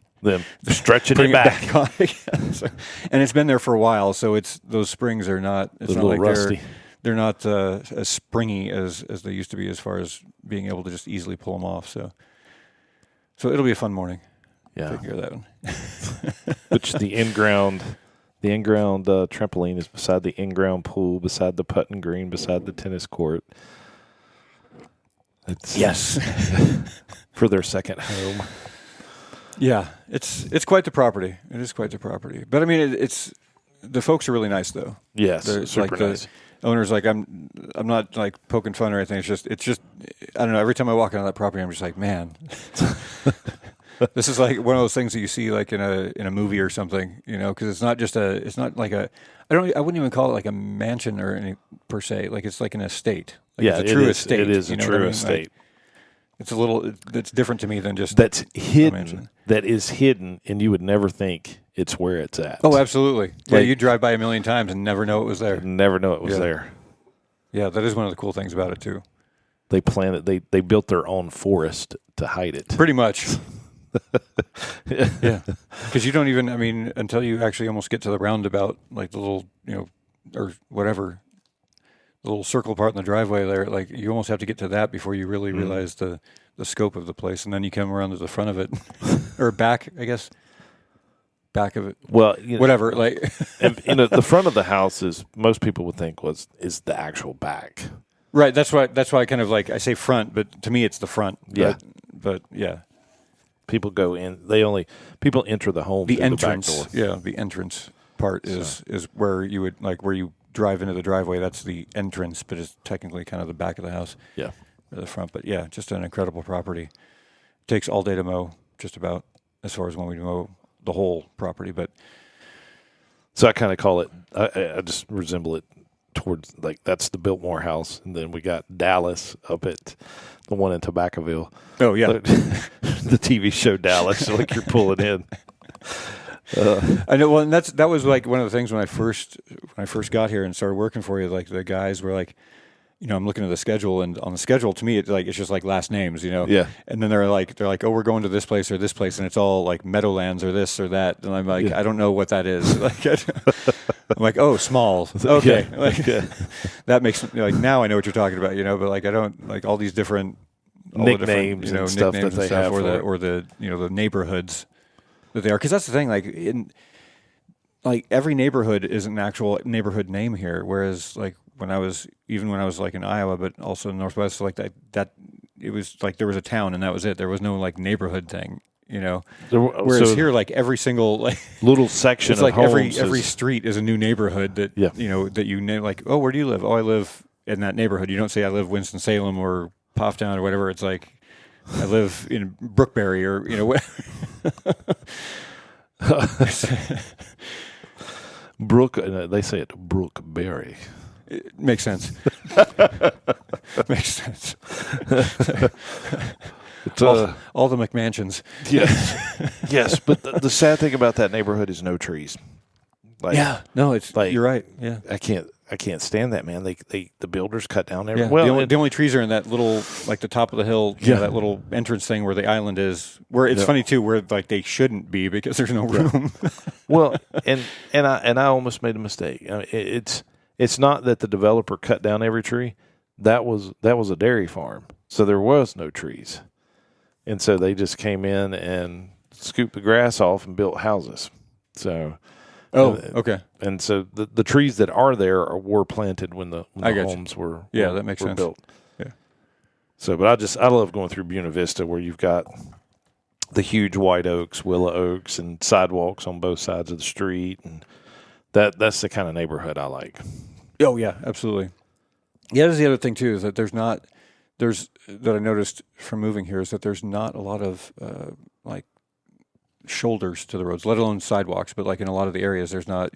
stretching it back on again. So, and it's been there for a while, so those springs are not. It's not like rusty. They're not as springy as they used to be as far as being able to just easily pull them off. So it'll be a fun morning. Yeah, take care of that one. Which the in-ground trampoline is beside the in-ground pool, beside the putting green, beside the tennis court. Yes, for their second home. Yeah, it's quite the property. It is quite the property. But I mean, it's the folks are really nice though. Yes, super nice. The owner's like, I'm not like poking fun or anything. It's just I don't know. Every time I walk onto that property, I'm just like, man, this is like one of those things that you see like in a movie or something, because it's not like I wouldn't even call it like a mansion or any per se. Like it's like an estate. Like yeah, it's a true estate. It is a true estate. Like, it's different to me than just that's hidden. That is hidden, and you would never think it's where it's at. Oh, absolutely. Yeah, you drive by a million times and never know it was there. Never know it was there. Yeah, that is one of the cool things about it too. They planted. They built their own forest to hide it. Pretty much. Yeah, because you don't even. I mean, until you actually almost get to the roundabout, like the little, or whatever, the little circle part in the driveway there. Like you almost have to get to that before you really realize the scope of the place, and then you come around to the front of it, or back, I guess. Back of it. Well, whatever. Like, and, the front of the house is most people would think is the actual back. Right. That's why I kind of like I say front, but to me it's the front. Yeah. But yeah. People go in. People enter the home. The through entrance. The back door. Yeah. The entrance part is where you would where you drive into the driveway. That's the entrance, but it's technically kind of the back of the house. Yeah. Or the front, but yeah, just an incredible property. Takes all day to mow, just about, as far as when we mow the whole property. But so I kind of call it. I just resemble it towards like that's the Biltmore house, and then we got Dallas up at the one in Tobaccoville. Oh yeah, the TV show Dallas. Like you're pulling in. I know. Well, and that was like one of the things when I first got here and started working for you. Like the guys were like, I'm looking at the schedule, and on the schedule, to me, it's just like last names, Yeah. And then they're like, oh, we're going to this place or this place, and it's all like Meadowlands or this or that, and I'm like, I don't know what that is. Like, I'm like, oh, Smalls. Okay, yeah. like that makes now I know what you're talking about, but like I don't like all these different nicknames and stuff that they have or the the neighborhoods that they are, because that's the thing, like in like every neighborhood is an actual neighborhood name here, whereas like when I was like in Iowa, but also in Northwest, like that it was like there was a town and that was it. There was no like neighborhood thing, Whereas here, like every single like little section it's of like homes every street is a new neighborhood that that you name. Like, oh, where do you live? Oh, I live in that neighborhood. You don't say I live Winston-Salem or Pofftown or whatever. It's like I live in Brookberry or Brook. They say it Brookberry. It makes sense. Makes sense. All the McMansions. Yes, yes. But the sad thing about that neighborhood is no trees. Like, no, it's like you're right. Yeah, I can't stand that, man. The builders cut down every. Yeah. Well, the only trees are in that little like the top of the hill. That little entrance thing where the island is. Where it's funny too, where like they shouldn't be because there's no room. Well, and I almost made a mistake. It's not that the developer cut down every tree. That was a dairy farm, so there was no trees, and so they just came in and scooped the grass off and built houses. So, okay. And so the trees that are there were planted when the homes were that makes sense. Built. Yeah. So, but I love going through Buena Vista where you've got the huge white oaks, willow oaks, and sidewalks on both sides of the street, and that's the kind of neighborhood I like. Oh yeah, absolutely. Yeah, that's the other thing too, is that that I noticed from moving here is that there's not a lot of like shoulders to the roads, let alone sidewalks. But like in a lot of the areas, there's not,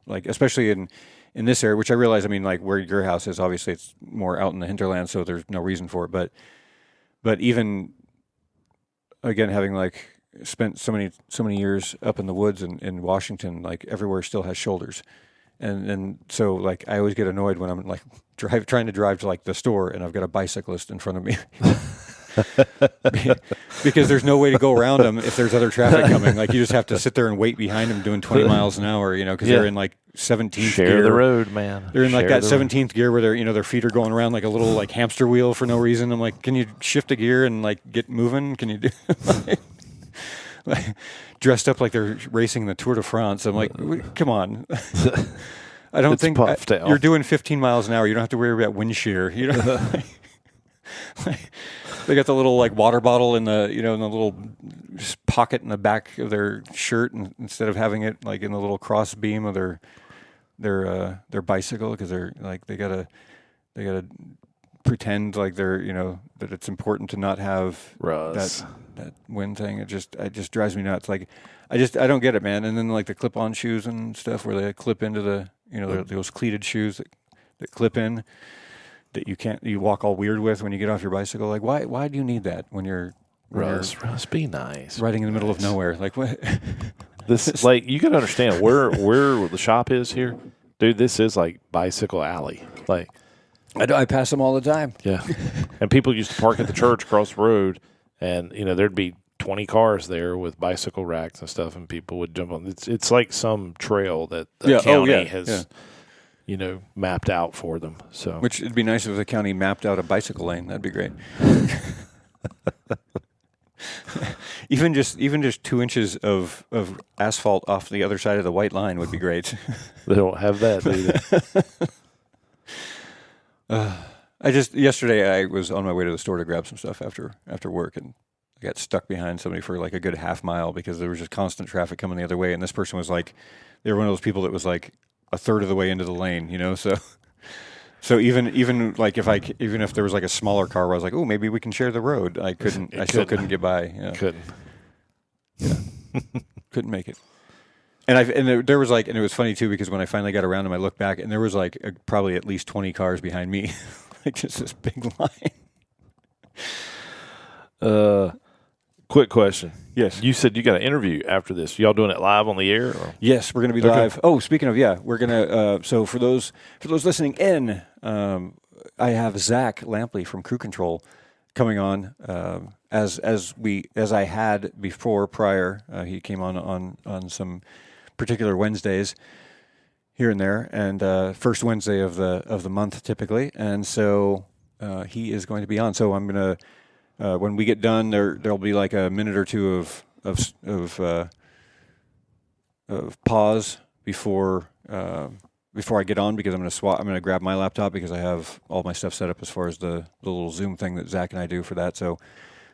like especially in this area, which I realize, I mean, like where your house is, obviously it's more out in the hinterland, so there's no reason for it. But even again, having like spent so many years up in the woods in Washington, like everywhere still has shoulders. And so like I always get annoyed when I'm like trying to drive to like the store and I've got a bicyclist in front of me because there's no way to go around them if there's other traffic coming. Like you just have to sit there and wait behind them doing 20 miles an hour, because they're in like 17th gear. Share the road, man. They're in like that 17th gear where their feet are going around like a little like hamster wheel for no reason. I'm like, can you shift a gear and like get moving? Can you do like, dressed up like they're racing the Tour de France? I'm like, come on. I don't think you're doing 15 miles an hour. You don't have to worry about wind shear. They got the little like water bottle in the in the little pocket in the back of their shirt, and instead of having it like in the little cross beam of their bicycle, because they're like they gotta pretend like they're that it's important to not have Russ. that wind thing. It just drives me nuts. Like I don't get it, man. And then like the clip-on shoes and stuff where they clip into the those cleated shoes that clip in, that you walk all weird with when you get off your bicycle. Like why do you need that when you're Russ, be nice. Riding in the middle of nowhere? Like what? This like you gotta understand where the shop is here, dude. This is like bicycle alley. Like I pass them all the time. Yeah, and people used to park at the church across the road, and there'd be 20 cars there with bicycle racks and stuff, and people would jump on. It's like some trail that the county has mapped out for them. So, which it'd be nice if the county mapped out a bicycle lane. That'd be great. even just 2 inches of asphalt off the other side of the white line would be great. They don't have that, do they? Yesterday I was on my way to the store to grab some stuff after work, and I got stuck behind somebody for like a good half mile because there was just constant traffic coming the other way, and this person was like, they were one of those people that was like a third of the way into the lane, so even like if there was like a smaller car where I was like, oh, maybe we can share the road, I still couldn't get by. Couldn't. Yeah. Couldn't make it. And there was like, and it was funny too, because when I finally got around him, I looked back and there was like probably at least 20 cars behind me, like just this big line. Quick question. Yes. You said you got an interview after this. Y'all doing it live on the air? Or? Yes, we're going to be live. Oh, speaking of, we're going to, so for those listening in, I have Zach Lampley from Crew Control coming on, as I had before prior. He came on some particular Wednesdays here and there, and first Wednesday of the month typically, and so he is going to be on. So I'm gonna when we get done, there'll be like a minute or two of pause before I get on, because I'm going to grab my laptop because I have all my stuff set up as far as the little Zoom thing that Zach and I do for that. So,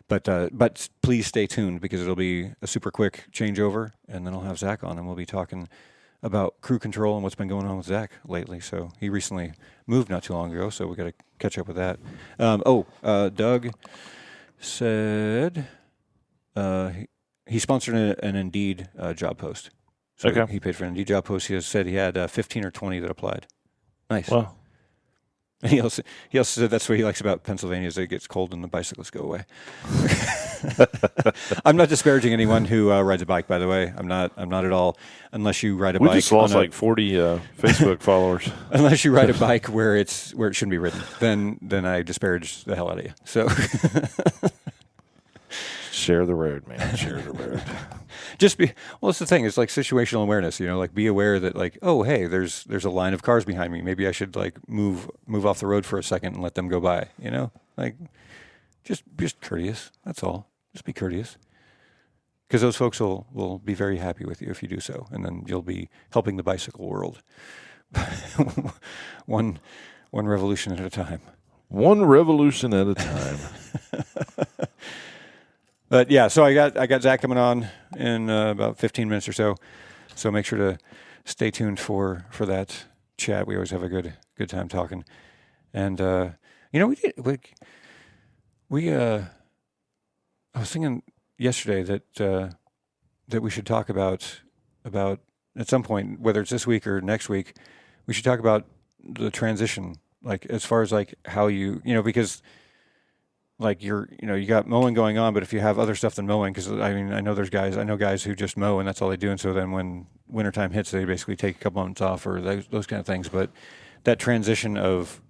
but please stay tuned, because it'll be a super quick changeover, and then I'll have Zach on, and we'll be talking about Crew Control and what's been going on with Zach lately. So he recently moved not too long ago, so we got to catch up with that. Doug said he sponsored an Indeed job post. So okay. He paid for an Indeed job post. He said he had 15 or 20 that applied. Nice. Wow. And he also said that's what he likes about Pennsylvania, is that it gets cold and the bicyclists go away. I'm not disparaging anyone who rides a bike, by the way. I'm not at all. Unless you ride a bike. We just lost like 40 Facebook followers. Unless you ride a bike where it shouldn't be ridden, then I disparage the hell out of you. So share the road, man. Share the road. That's the thing. It's like situational awareness, like be aware that like, oh, hey, there's a line of cars behind me. Maybe I should like move off the road for a second and let them go by, like just courteous. That's all. Just be courteous. Because those folks will be very happy with you if you do so. And then you'll be helping the bicycle world. one revolution at a time. One revolution at a time. But yeah, so I got Zach coming on in about 15 minutes or so. So make sure to stay tuned for that chat. We always have a good time talking. And I was thinking yesterday that we should talk about at some point, whether it's this week or next week, we should talk about the transition, like as far as like how because like you got mowing going on, but if you have other stuff than mowing, because I mean, I know guys who just mow and that's all they do. And so then when wintertime hits, they basically take a couple months off or those kind of things. But that transition of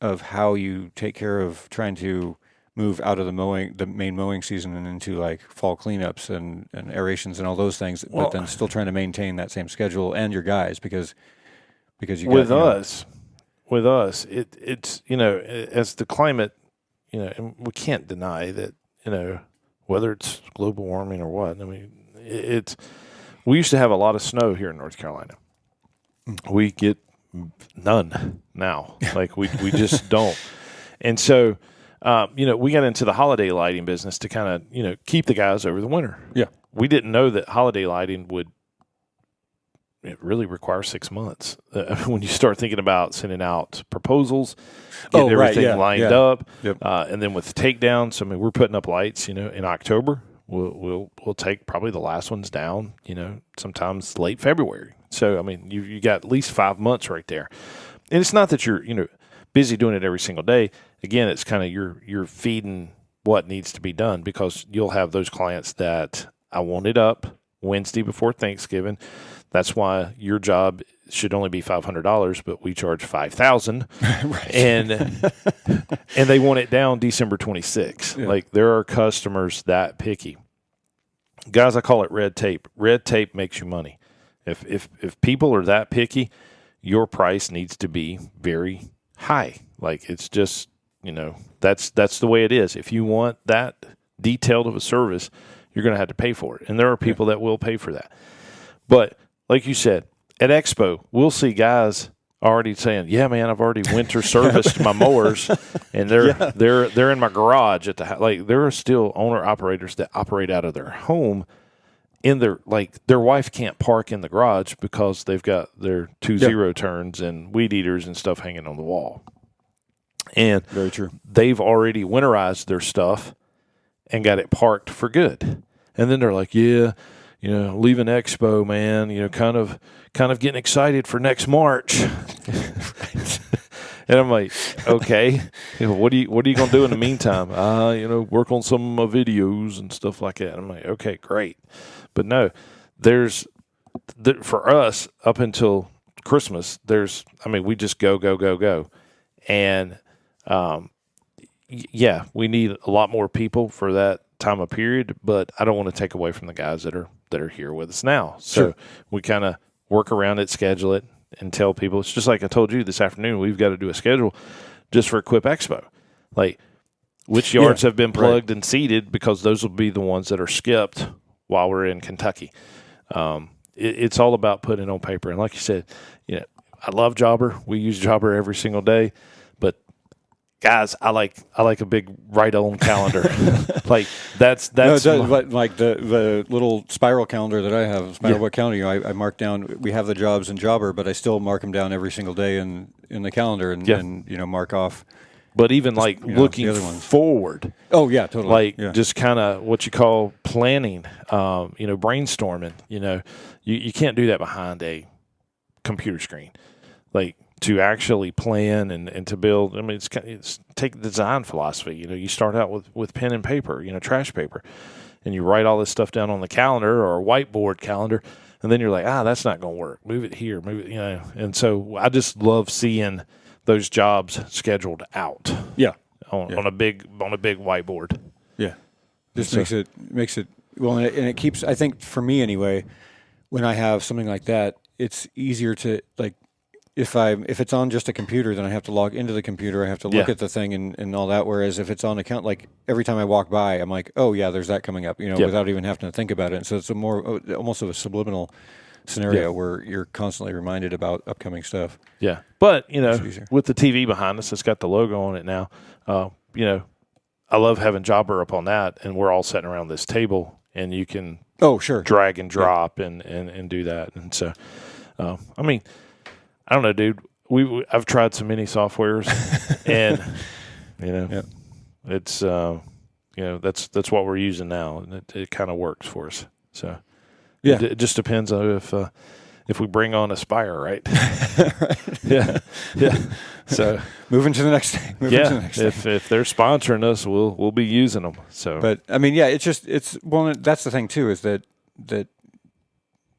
how you take care of trying to move out of the main mowing season and into like fall cleanups and aerations and all those things, but then still trying to maintain that same schedule and your guys because you with us, it's as the climate, and we can't deny that, whether it's global warming or what. I mean, we used to have a lot of snow here in North Carolina. We get none now. Like we just don't. And so, we got into the holiday lighting business to kind of, keep the guys over the winter. Yeah. We didn't know that holiday lighting would really require 6 months. When you start thinking about sending out proposals, getting everything lined up, and then with takedowns, I mean, we're putting up lights, in October. We'll take probably the last ones down, sometimes late February. So, I mean, you got at least 5 months right there. And it's not that you're, busy doing it every single day. Again, it's kind of you're feeding what needs to be done, because you'll have those clients that I want it up Wednesday before Thanksgiving. That's why your job should only be $500, but we charge $5,000, right. and they want it down December 26th. Yeah. Like, there are customers that picky. Guys, I call it red tape. Red tape makes you money. If people are that picky, your price needs to be very high. Like, it's just, that's the way it is. If you want that detailed of a service, you're going to have to pay for it. And there are people that will pay for that. But like you said, at Expo, we'll see guys already saying, "Yeah, man, I've already winter serviced my mowers, and they're in my garage at the house." Like, there are still owner operators that operate out of their home. Their wife can't park in the garage because they've got their 2 zero turns and weed eaters and stuff hanging on the wall. And very true. They've already winterized their stuff and got it parked for good. And then they're like, "Yeah, leaving Expo, man, kind of getting excited for next March." And I'm like, okay, what are you going to do in the meantime? Work on some of my videos and stuff like that. And I'm like, okay, great. But no, for us up until Christmas, we just go. And, we need a lot more people for that time of period, but I don't want to take away from the guys that are here with us now. So we kind of work around it, schedule it, and tell people. It's just like I told you this afternoon, we've got to do a schedule just for Equip Expo. Like, which yards have been plugged and seeded, because those will be the ones that are skipped while we're in Kentucky. It's all about putting it on paper. And like you said, I love Jobber. We use Jobber every single day. Guys, I like a big write-on calendar. Like, that's like the little spiral calendar that I have, spiral book calendar. I mark down. We have the jobs in Jobber, but I still mark them down every single day in the calendar and mark off. But even just, looking forward. Oh yeah, totally. Just kind of what you call planning. Brainstorming. You can't do that behind a computer screen. Like, to actually plan and to build. I mean, it's take design philosophy. You start out with pen and paper, trash paper, and you write all this stuff down on the calendar or a whiteboard calendar, and then you're like, that's not going to work. Move it here, move it, And so I just love seeing those jobs scheduled out. Yeah, on a big whiteboard. Yeah, just makes it well, and it keeps. I think for me anyway, when I have something like that, it's easier to like. If it's on just a computer, then I have to log into the computer. I have to look at the thing and all that. Whereas if it's on account, like every time I walk by, I'm like, oh yeah, there's that coming up, without even having to think about it. And so it's almost of a subliminal scenario where you're constantly reminded about upcoming stuff. Yeah, but with the TV behind us, it's got the logo on it now. I love having Jobber up on that, and we're all sitting around this table, and you can sure, drag and drop and do that. And so, I mean, I don't know, dude. I've tried so many softwares, and it's that's what we're using now, and it kind of works for us. So it just depends on if we bring on Aspire, right? Right. Yeah. So moving to the next thing. If they're sponsoring us, we'll be using them. So, but I mean, that's the thing too, is that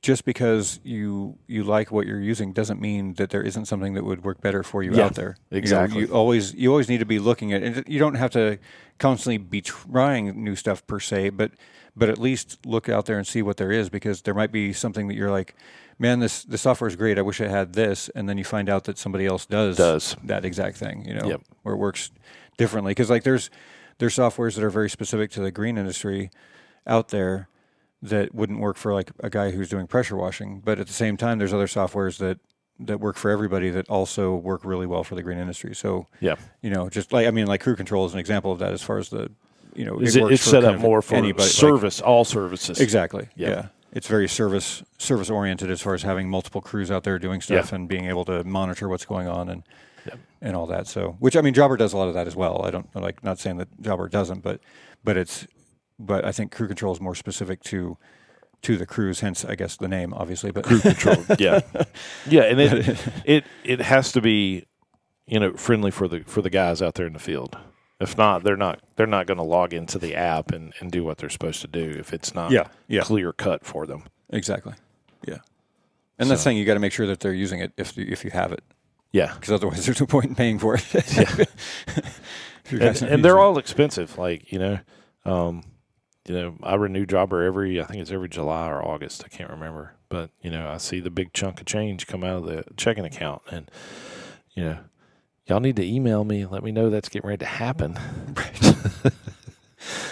just because you like what you're using doesn't mean that there isn't something that would work better for you out there. Exactly. You always need to be looking at it. You don't have to constantly be trying new stuff per se, but at least look out there and see what there is, because there might be something that you're like, man, this software is great, I wish I had this, and then you find out that somebody else does that exact thing, where it works differently. Because like there's softwares that are very specific to the green industry out there that wouldn't work for like a guy who's doing pressure washing, but at the same time, there's other softwares that work for everybody that also work really well for the green industry. So just like Crew Control is an example of that, as far as the it's set up more for anybody, service, all services. Exactly. Yeah. It's very service oriented, as far as having multiple crews out there doing stuff and being able to monitor what's going on and all that. So, which, I mean, Jobber does a lot of that as well. I don't not saying that Jobber doesn't, but I think Crew Control is more specific to the crews, hence I guess the name, obviously. But Crew Control, and it has to be friendly for the guys out there in the field. If not, they're not going to log into the app and do what they're supposed to do if it's not clear cut for them. Exactly. Yeah. And that's the thing, you got to make sure that they're using it if you have it. Yeah. Because otherwise there's no point in paying for it. and they're all expensive. Like, I renew Jobber I think it's every July or August. I can't remember. But, I see the big chunk of change come out of the checking account, and, y'all need to email me and let me know that's getting ready to happen. Right.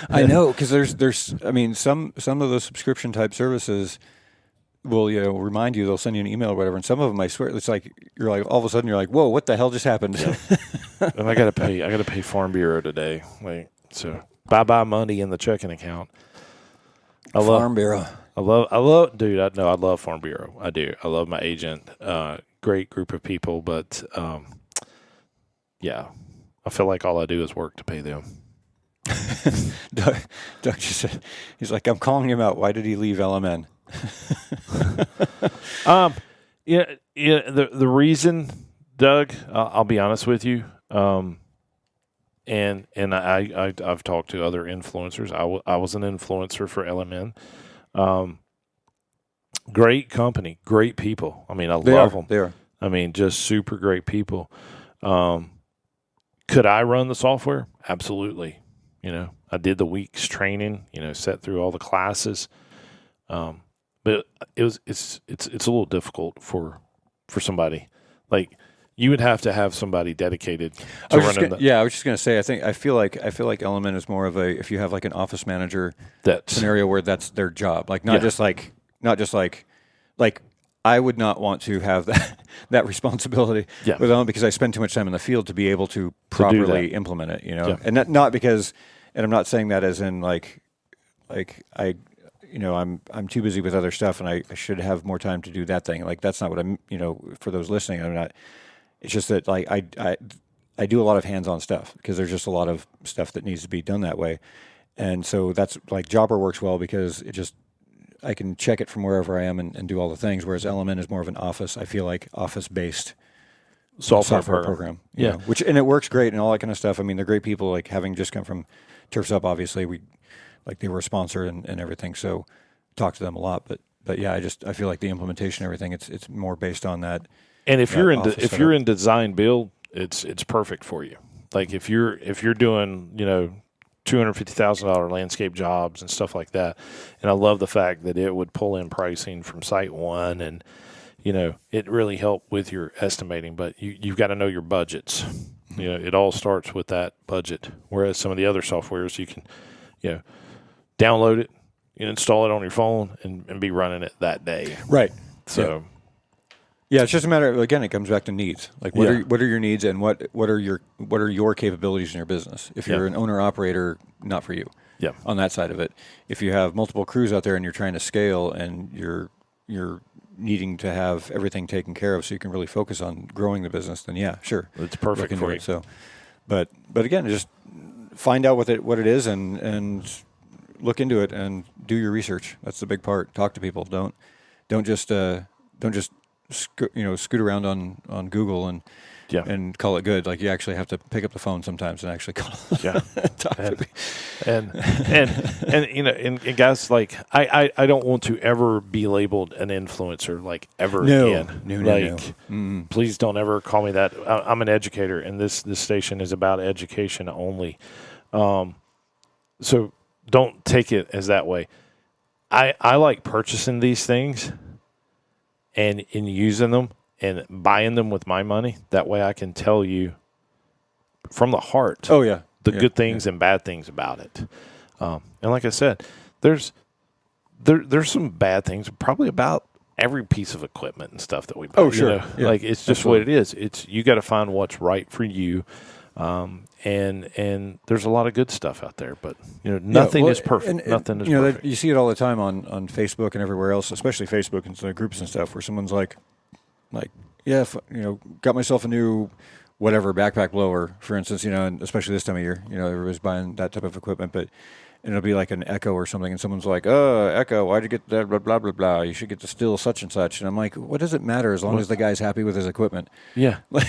I know, because there's I mean, some of those subscription type services will remind you, they'll send you an email or whatever, and some of them, I swear, it's like you're like, all of a sudden you're like, whoa, what the hell just happened? And I gotta pay Farm Bureau today. So bye money in the checking account. Farm Bureau. I love dude, I love Farm Bureau. I do. I love my agent. Great group of people, but I feel like all I do is work to pay them. Doug just said, he's like, I'm calling him out. Why did he leave LMN? The reason, Doug, I'll be honest with you, and I've talked to other influencers. I was an influencer for LMN. Great company, great people. I mean, I love them. They are. I mean, just super great people. Could I run the software? Absolutely. I did the week's training. Sat through all the classes. But it's a little difficult for somebody. Like, you would have to have somebody dedicated to running I was just going to say, I feel like Element is more of if you have like an office manager scenario where that's their job. Like not just like I would not want to have that responsibility with Element, because I spend too much time in the field to be able to properly implement it, and not because, and I'm not saying that as in like I'm too busy with other stuff and I should have more time to do that thing. Like, that's not what I'm, for those listening, I'm not. It's just that like I do a lot of hands-on stuff because there's just a lot of stuff that needs to be done that way. And so that's like Jobber works well because I can check it from wherever I am and do all the things, whereas Element is more of an office-based software program. You know, and it works great and all that kind of stuff. I mean, they're great people, like having just come from Turfs Up, obviously. They were a sponsor and everything, so talk to them a lot. But yeah, I feel like the implementation, everything, it's more based on that. And if you're in design build, it's perfect for you. Like if you're doing $250,000 landscape jobs and stuff like that, and I love the fact that it would pull in pricing from Site One, and it really helped with your estimating. But you've got to know your budgets. It all starts with that budget. Whereas some of the other softwares, you can download it, install it on your phone, and be running it that day. Right. So. Yeah, it's just a matter of, again, it comes back to needs. Like what are your needs, and what are your capabilities in your business? If you're an owner operator, not for you. Yeah. On that side of it. If you have multiple crews out there and you're trying to scale and you're needing to have everything taken care of so you can really focus on growing the business, then yeah, sure. It's perfect for you. So but again, just find out what it is and look into it and do your research. That's the big part. Talk to people. Don't just scoot around on Google and call it good. Like you actually have to pick up the phone sometimes and actually call. Talk to me. And guys, like I don't want to ever be labeled an influencer like ever again. No. Please don't ever call me that. I'm an educator, and this station is about education only. So don't take it as that way. I like purchasing these things and using them and buying them with my money. That way I can tell you from the heart the good things and bad things about it. And like I said, there's some bad things probably about every piece of equipment and stuff that we buy. Oh, sure. You know? Yeah, like it's just what it is. You got to find what's right for you. And there's a lot of good stuff out there, but nothing is perfect. Nothing is perfect. You see it all the time on Facebook and everywhere else, especially Facebook and the groups and stuff, where someone's like, got myself a new whatever backpack blower, for instance, and especially this time of year, everybody's buying that type of equipment, but it'll be like an Echo or something, and someone's like, "Oh, Echo, why'd you get that? Blah blah blah blah. You should get the Stihl such and such." And I'm like, "What does it matter as long as the guy's happy with his equipment?" Yeah, like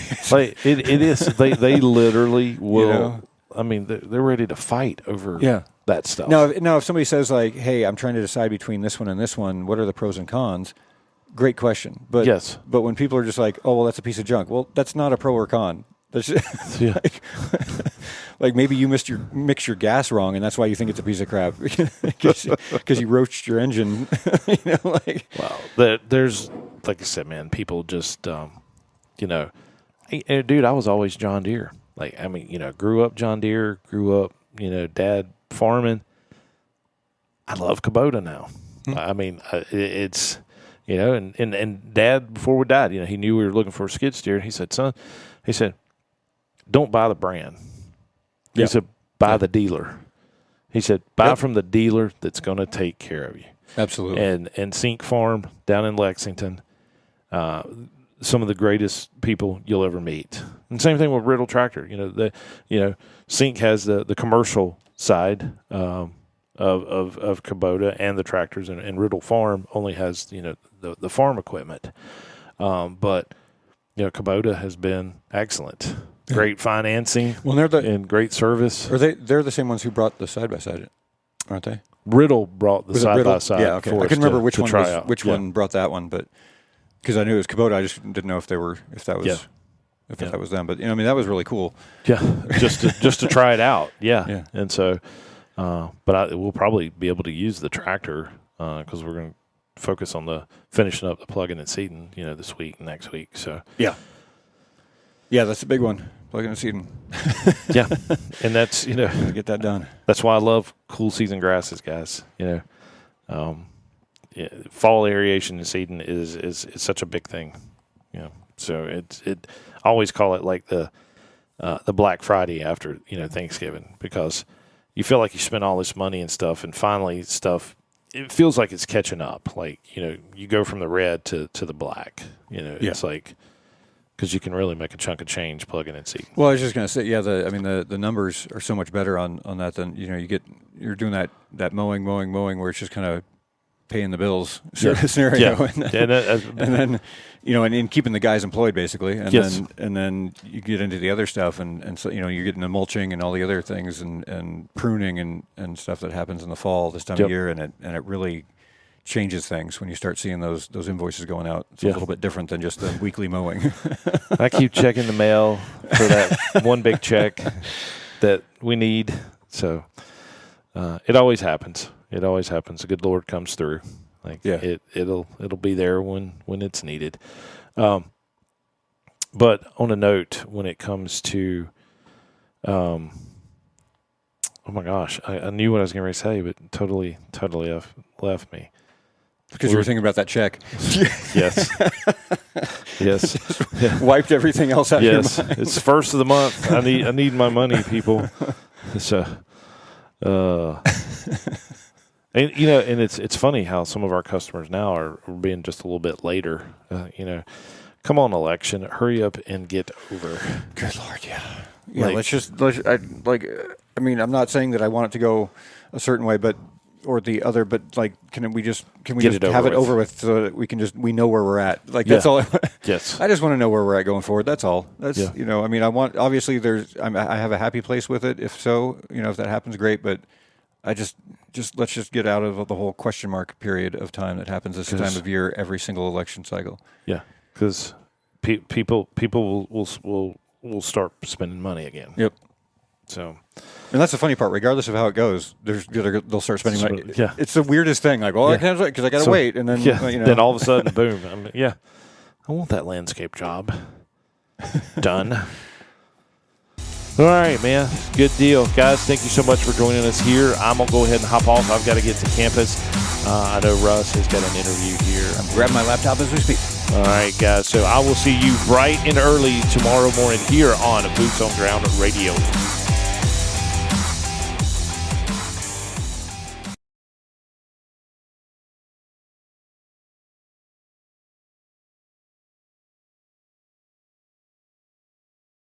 it is. They literally will. I mean, they're ready to fight over that stuff. Now, if somebody says like, "Hey, I'm trying to decide between this one and this one. What are the pros and cons?" Great question. But yes. But when people are just like, "Oh, well, that's a piece of junk." Well, that's not a pro or con. That's just, like maybe you mix your gas wrong, and that's why you think it's a piece of crap because you roached your engine. Well, there's like I said, man, people just hey, dude, I was always John Deere. Like I mean, grew up John Deere, grew up dad farming. I love Kubota now. I mean, it's and Dad before we died, he knew we were looking for a skid steer, and he said, "Son," he said, "don't buy the brand." He said, "Buy the dealer." He said, "Buy from the dealer that's going to take care of you." Absolutely. And Sink Farm down in Lexington, some of the greatest people you'll ever meet. And same thing with Riddle Tractor. Sink has the commercial side of Kubota and the tractors, and Riddle Farm only has the farm equipment. But Kubota has been excellent. Great financing, and great service. They're the same ones who brought the side by side, aren't they? Riddle brought the side by side. Yeah, okay. I couldn't remember which one brought that one, but because I knew it was Kubota, I just didn't know if that was them. But that was really cool. Yeah, just to try it out. Yeah. And so, but we'll probably be able to use the tractor because we're going to focus on finishing up the plugging and seating, this week and next week. So yeah, that's a big one. Plugging and seating. Yeah, and that's get that done. That's why I love cool season grasses, guys. Fall aeration and seeding is such a big thing. So I always call it like the Black Friday after Thanksgiving, because you feel like you spent all this money and stuff, and finally stuff, it feels like it's catching up. Like you go from the red to the black. It's like, because you can really make a chunk of change plugging and seating. Well, I was just going to say, the numbers are so much better on that than you're doing that mowing where it's just kind of paying the bills scenario, and then keeping the guys employed basically, and then you get into the other stuff, and so you're getting the mulching and all the other things and pruning and stuff that happens in the fall this time of year, and it really changes things when you start seeing those invoices going out. It's a little bit different than just the weekly mowing. I keep checking the mail for that one big check that we need. So it always happens. It always happens. The good Lord comes through. It'll be there when it's needed. But on a note, when it comes to, oh my gosh, I knew what I was going to say, but totally left me. Because you were thinking about that check. Yes. Yes. Yeah. Wiped everything else out of your Yes. mind. It's first of the month. I need my money, people. So, and and it's funny how some of our customers now are being just a little bit later. Come on, election, hurry up and get over. Good Lord, yeah. Yeah, I'm not saying that I want it to go a certain way, or the other, but can we just have it over with so that we know where we're at? That's all. Yes. I just want to know where we're at going forward. That's all. That's I want, obviously I have a happy place with it. If so, if that happens, great. But I let's just get out of the whole question mark period of time that happens this time of year every single election cycle. Yeah, because people will start spending money again. Yep. So, and that's the funny part. Regardless of how it goes, they'll start spending money. Yeah, it's the weirdest thing. I can't because I got to wait, and then then all of a sudden, boom. I want that landscape job done. All right, man. Good deal, guys. Thank you so much for joining us here. I'm gonna go ahead and hop off. I've got to get to campus. I know Russ has got an interview here. I'm grabbing my laptop as we speak. All right, guys. So I will see you bright and early tomorrow morning here on Boots on Ground Radio.